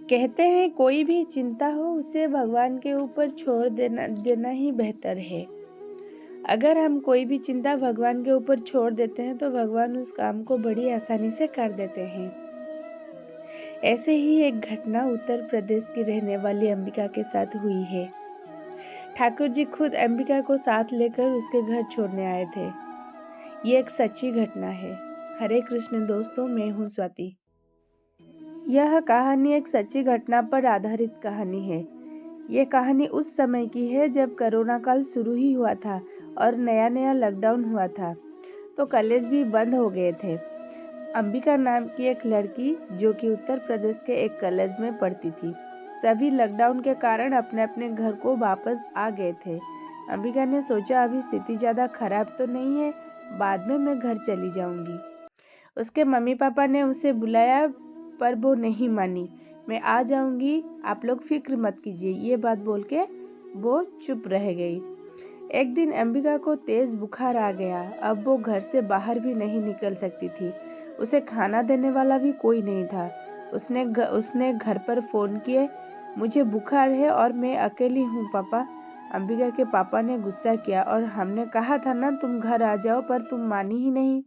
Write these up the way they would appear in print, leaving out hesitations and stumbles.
कहते हैं कोई भी चिंता हो उसे भगवान के ऊपर छोड़ देना ही बेहतर है। अगर हम कोई भी चिंता भगवान के ऊपर छोड़ देते हैं तो भगवान उस काम को बड़ी आसानी से कर देते हैं। ऐसे ही एक घटना उत्तर प्रदेश की रहने वाली अंबिका के साथ हुई है। ठाकुर जी खुद अंबिका को साथ लेकर उसके घर छोड़ने आए थे। ये एक सच्ची घटना है। हरे कृष्ण दोस्तों, मैं हूँ स्वाति। यह कहानी एक सच्ची घटना पर आधारित कहानी है। ये कहानी उस समय की है जब कोरोना काल शुरू ही हुआ था और नया नया लॉकडाउन हुआ था, तो कॉलेज भी बंद हो गए थे। अंबिका नाम की एक लड़की जो कि उत्तर प्रदेश के एक कॉलेज में पढ़ती थी, सभी लॉकडाउन के कारण अपने अपने घर को वापस आ गए थे। अंबिका ने सोचा अभी स्थिति ज़्यादा खराब तो नहीं है, बाद में मैं घर चली जाऊंगी। उसके मम्मी पापा ने उसे बुलाया पर वो नहीं मानी। मैं आ जाऊंगी, आप लोग फिक्र मत कीजिए, ये बात बोल के वो चुप रह गई। एक दिन अंबिका को तेज बुखार आ गया। अब वो घर से बाहर भी नहीं निकल सकती थी। उसे खाना देने वाला भी कोई नहीं था। उसने घर पर फ़ोन किए, मुझे बुखार है और मैं अकेली हूँ पापा। अंबिका के पापा ने गुस्सा किया और हमने कहा था ना तुम घर आ जाओ, पर तुम मानी ही नहीं,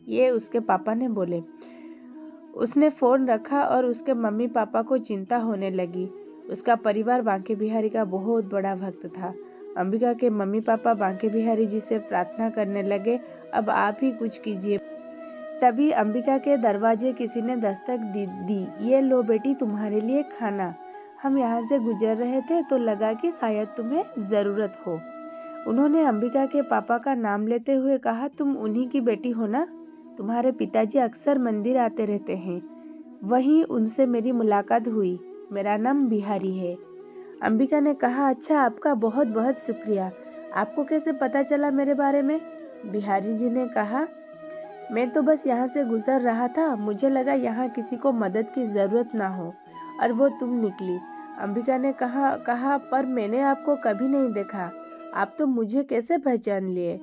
ये उसके पापा ने बोले। उसने फ़ोन रखा और उसके मम्मी पापा को चिंता होने लगी। उसका परिवार बांके बिहारी का बहुत बड़ा भक्त था। अंबिका के मम्मी पापा बांके बिहारी जी से प्रार्थना करने लगे, अब आप ही कुछ कीजिए। तभी अंबिका के दरवाजे किसी ने दस्तक दी। ये लो बेटी, तुम्हारे लिए खाना। हम यहाँ से गुजर रहे थे तो लगा कि शायद तुम्हें ज़रूरत हो। उन्होंने अंबिका के पापा का नाम लेते हुए कहा, तुम उन्हीं की बेटी हो ना? तुम्हारे पिताजी अक्सर मंदिर आते रहते हैं, वहीं उनसे मेरी मुलाकात हुई। मेरा नाम बिहारी है। अंबिका ने कहा, अच्छा, आपका बहुत बहुत शुक्रिया। आपको कैसे पता चला मेरे बारे में? बिहारी जी ने कहा, मैं तो बस यहाँ से गुजर रहा था, मुझे लगा यहाँ किसी को मदद की ज़रूरत ना हो और वो तुम निकली। अंबिका ने कहा पर मैंने आपको कभी नहीं देखा, आप तो मुझे कैसे पहचान लिए?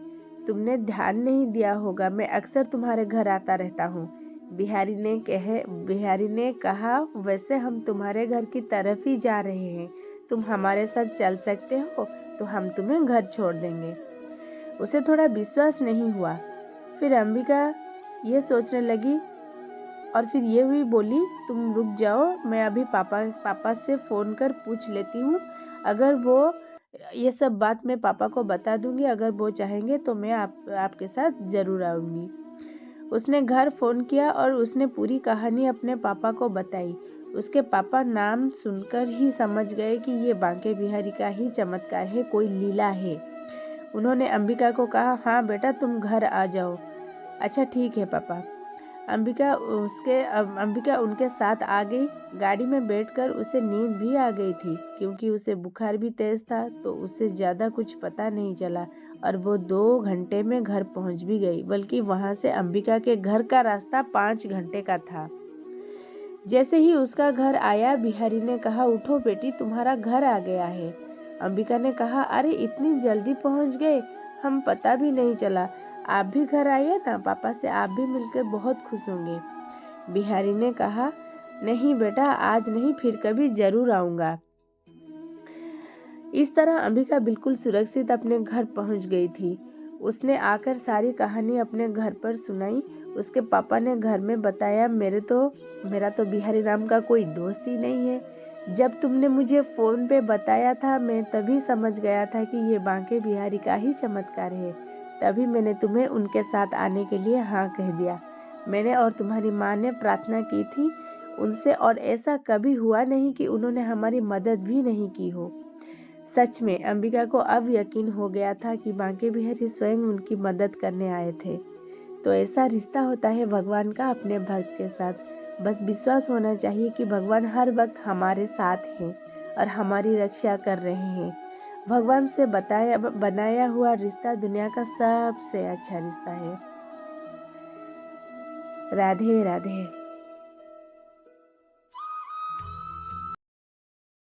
तुमने ध्यान नहीं दिया होगा, मैं अक्सर तुम्हारे घर आता रहता हूँ। बिहारी ने कहा, वैसे हम तुम्हारे घर की तरफ ही जा रहे हैं, तुम हमारे साथ चल सकते हो तो हम तुम्हें घर छोड़ देंगे। उसे थोड़ा विश्वास नहीं हुआ। फिर अंबिका ये सोचने लगी और फिर ये भी बोली, तुम रुक जाओ, मैं अभी पापा से फ़ोन कर पूछ लेती हूँ। अगर वो ये सब बात मैं पापा को बता दूंगी, अगर वो चाहेंगे तो मैं आपके साथ ज़रूर आऊँगी। उसने घर फ़ोन किया और उसने पूरी कहानी अपने पापा को बताई। उसके पापा नाम सुनकर ही समझ गए कि ये बांके बिहारी का ही चमत्कार है, कोई लीला है। उन्होंने अंबिका को कहा, हाँ बेटा, तुम घर आ जाओ। अच्छा ठीक है पापा। अंबिका उनके साथ आ गई। गाड़ी में बैठकर उसे नींद भी आ गई थी, क्योंकि उसे बुखार भी तेज था, तो उसे ज़्यादा कुछ पता नहीं चला और वो 2 घंटे में घर पहुंच भी गई, बल्कि वहां से अंबिका के घर का रास्ता 5 घंटे का था। जैसे ही उसका घर आया, बिहारी ने कहा, उठो बेटी, तुम्हारा घर आ गया है। अंबिका ने कहा, अरे इतनी जल्दी पहुंच गए, हम पता भी नहीं चला। आप भी घर आइए ना, पापा से आप भी मिलकर बहुत खुश होंगे। बिहारी ने कहा, नहीं बेटा, आज नहीं, फिर कभी जरूर आऊंगा। इस तरह अंबिका बिल्कुल सुरक्षित अपने घर पहुंच गई थी। उसने आकर सारी कहानी अपने घर पर सुनाई। उसके पापा ने घर में बताया, मेरा तो बिहारी नाम का कोई दोस्त ही नहीं है। जब तुमने मुझे फ़ोन पे बताया था, मैं तभी समझ गया था कि ये बांके बिहारी का ही चमत्कार है। तभी मैंने तुम्हें उनके साथ आने के लिए हाँ कह दिया। मैंने और तुम्हारी माँ ने प्रार्थना की थी उनसे, और ऐसा कभी हुआ नहीं कि उन्होंने हमारी मदद भी नहीं की हो। सच में अंबिका को अब यकीन हो गया था कि बांके बिहारी स्वयं उनकी मदद करने आए थे। तो ऐसा रिश्ता होता है भगवान का अपने भक्त के साथ। बस विश्वास होना चाहिए कि भगवान हर वक्त हमारे साथ हैं और हमारी रक्षा कर रहे हैं। भगवान से बनाया हुआ रिश्ता दुनिया का सबसे अच्छा रिश्ता है। राधे राधे।